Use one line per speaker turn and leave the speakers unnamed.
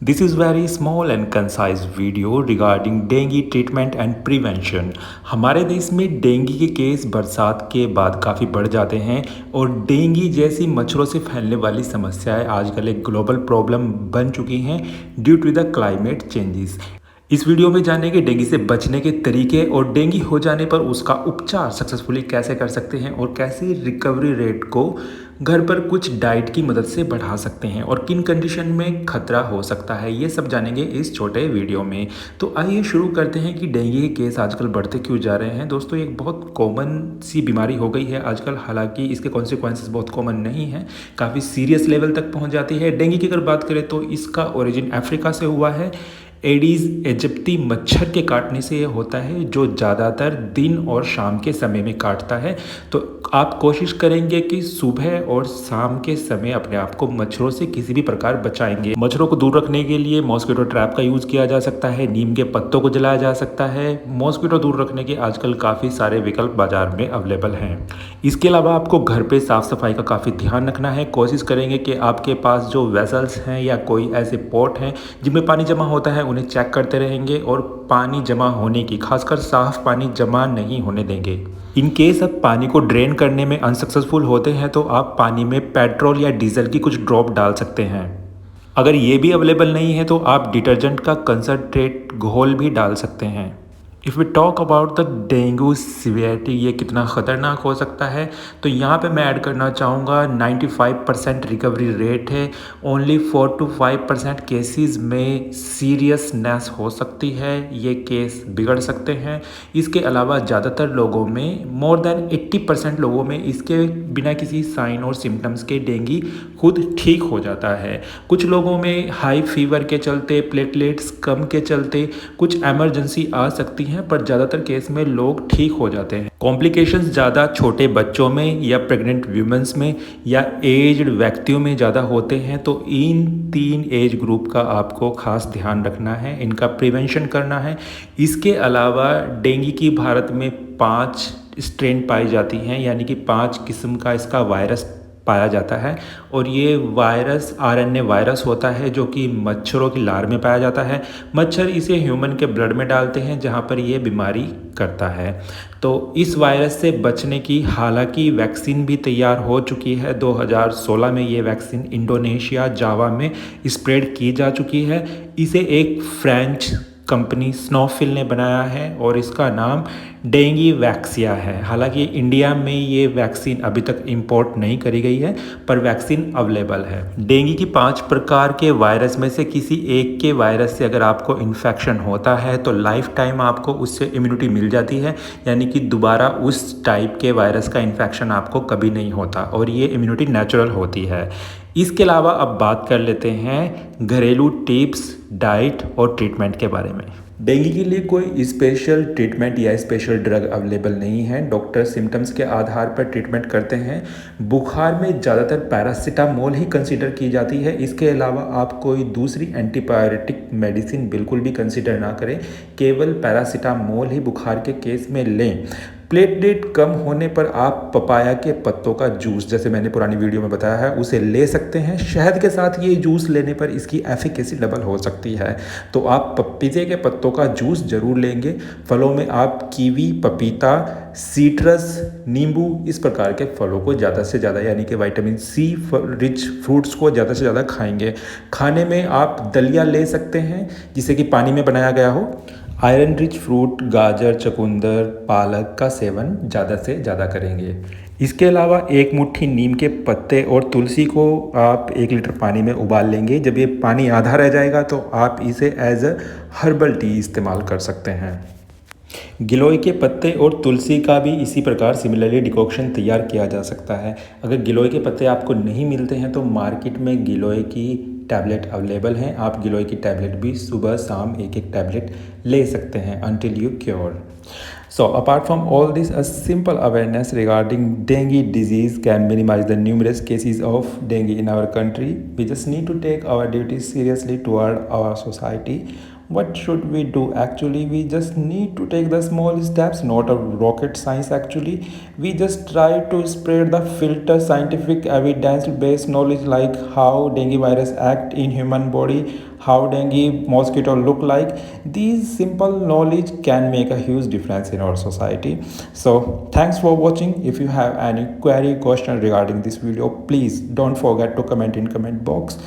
This is very small and concise video regarding dengue treatment and prevention. हमारे देश में dengue के case बरसात के बाद काफ़ी बढ़ जाते हैं और डेंगू जैसी मच्छरों से फैलने वाली समस्याएं आजकल एक ग्लोबल प्रॉब्लम बन चुकी हैं due to the climate changes. इस वीडियो में जानेंगे डेंगू से बचने के तरीके और डेंगू हो जाने पर उसका उपचार सक्सेसफुली कैसे कर सकते हैं और कैसे रिकवरी रेट को घर पर कुछ डाइट की मदद से बढ़ा सकते हैं और किन कंडीशन में खतरा हो सकता है, ये सब जानेंगे इस छोटे वीडियो में। तो आइए शुरू करते हैं कि डेंगू के केस आजकल बढ़ते क्यों जा रहे हैं। दोस्तों, एक बहुत कॉमन सी बीमारी हो गई है आजकल, हालांकि इसके कॉन्सिक्वेंसेस बहुत कॉमन नहीं है, काफ़ी सीरियस लेवल तक पहुंच जाती है। डेंगू की अगर बात करें तो इसका ओरिजिन अफ्रीका से हुआ है। एडीज इजिप्टी मच्छर के काटने से ये होता है, जो ज़्यादातर दिन और शाम के समय में काटता है। तो आप कोशिश करेंगे कि सुबह और शाम के समय अपने आप को मच्छरों से किसी भी प्रकार बचाएंगे। मच्छरों को दूर रखने के लिए मॉस्किटो ट्रैप का यूज़ किया जा सकता है, नीम के पत्तों को जलाया जा सकता है। मॉस्किटो दूर रखने के आजकल काफ़ी सारे विकल्प बाजार में अवेलेबल हैं। इसके अलावा आपको घर पे साफ़ सफाई का काफ़ी ध्यान रखना है। कोशिश करेंगे कि आपके पास जो वेसल्स हैं या कोई ऐसे पॉट हैं जिनमें पानी जमा होता है, उन्हें चेक करते रहेंगे और पानी जमा होने की, खासकर साफ पानी जमा नहीं होने देंगे। इन केस आप पानी को ड्रेन करने में अनसक्सेसफुल होते हैं तो आप पानी में पेट्रोल या डीजल की कुछ ड्रॉप डाल सकते हैं। अगर ये भी अवेलेबल नहीं है तो आप डिटर्जेंट का कंसनट्रेट घोल भी डाल सकते हैं। If we talk about the dengue severity, ये कितना ख़तरनाक हो सकता है, तो यहाँ पे मैं ऐड करना चाहूँगा 95% रिकवरी रेट है। ओनली 4 to 5% केसेस में सीरियसनेस हो सकती है, ये केस बिगड़ सकते हैं। इसके अलावा ज़्यादातर लोगों में, मोर देन 80% लोगों में इसके बिना किसी साइन और सिम्टम्स के डेंगू खुद ठीक हो जाता है। कुछ लोगों में हाई फीवर के चलते, प्लेटलेट्स कम के चलते कुछ एमरजेंसी आ सकती है, पर ज़्यादातर केस में लोग ठीक हो जाते हैं। कॉम्प्लिकेशंस ज़्यादा छोटे बच्चों में या प्रेग्नेंट वुमेन्स में या एज्ड व्यक्तियों में ज़्यादा होते हैं। तो इन 3 एज ग्रुप का आपको खास ध्यान रखना है, इनका प्रिवेंशन करना है। इसके अलावा डेंगू की भारत में 5 स्ट्रेन पाई जाती हैं, यानी कि 5 किस्म का इसका वायरस पाया जाता है। और ये वायरस आरएनए वायरस होता है जो कि मच्छरों की लार में पाया जाता है। मच्छर इसे ह्यूमन के ब्लड में डालते हैं जहाँ पर ये बीमारी करता है। तो इस वायरस से बचने की हालांकि वैक्सीन भी तैयार हो चुकी है। 2016 में ये वैक्सीन इंडोनेशिया जावा में स्प्रेड की जा चुकी है। इसे एक फ्रेंच कंपनी स्नोफिल ने बनाया है और इसका नाम डेंगू वैक्सिया है। हालांकि इंडिया में ये वैक्सीन अभी तक इंपोर्ट नहीं करी गई है, पर वैक्सीन अवेलेबल है। डेंगू की 5 प्रकार के वायरस में से किसी एक के वायरस से अगर आपको इन्फेक्शन होता है तो लाइफ टाइम आपको उससे इम्यूनिटी मिल जाती है, यानी कि दोबारा उस टाइप के वायरस का इन्फेक्शन आपको कभी नहीं होता और ये इम्यूनिटी नेचुरल होती है। इसके अलावा अब बात कर लेते हैं घरेलू टिप्स, डाइट और ट्रीटमेंट के बारे में। डेंगू के लिए कोई स्पेशल ट्रीटमेंट या स्पेशल ड्रग अवेलेबल नहीं है। डॉक्टर सिम्टम्स के आधार पर ट्रीटमेंट करते हैं। बुखार में ज़्यादातर पैरासीटामोल ही कंसीडर की जाती है। इसके अलावा आप कोई दूसरी एंटीबायोटिक मेडिसिन बिल्कुल भी कंसीडर ना करें, केवल पैरासीटामोल ही बुखार के केस में लें। प्लेटलेट कम होने पर आप पपाया के पत्तों का जूस, जैसे मैंने पुरानी वीडियो में बताया है, उसे ले सकते हैं। शहद के साथ ये जूस लेने पर इसकी एफिकेसी डबल हो सकती है। तो आप पपीते के पत्तों का जूस ज़रूर लेंगे। फलों में आप कीवी, पपीता, सीट्रस, नींबू, इस प्रकार के फलों को ज़्यादा से ज़्यादा, यानी कि विटामिन सी रिच फ्रूट्स को ज़्यादा से ज़्यादा खाएंगे। खाने में आप दलिया ले सकते हैं जिसे कि पानी में बनाया गया हो। आयरन रिच फ्रूट, गाजर, चुकंदर, पालक का सेवन ज़्यादा से ज़्यादा करेंगे। इसके अलावा 1 मुट्ठी नीम के पत्ते और तुलसी को आप 1 लीटर पानी में उबाल लेंगे। जब ये पानी आधा रह जाएगा तो आप इसे एज अ हर्बल टी इस्तेमाल कर सकते हैं। गिलोय के पत्ते और तुलसी का भी इसी प्रकार सिमिलरली डिकॉक्शन तैयार किया जा सकता है। अगर गिलोय के पत्ते आपको नहीं मिलते हैं तो मार्केट में गिलोय की टैबलेट अवेलेबल हैं। आप गिलोय की टैबलेट भी सुबह शाम 1-1 टैबलेट ले सकते हैं until you cure. So apart from all this, a simple awareness regarding dengue disease can minimize the numerous cases of dengue in our country. We just need to take our duties seriously toward our society. What should we do? Actually, we just need to take the small steps, not a rocket science actually. We just try to spread the filter scientific evidence based knowledge like how dengue virus act in human body, how dengue mosquito look like. These simple knowledge can make a huge difference in our society. So thanks for watching. If you have any query question regarding this video, please don't forget to comment in comment box.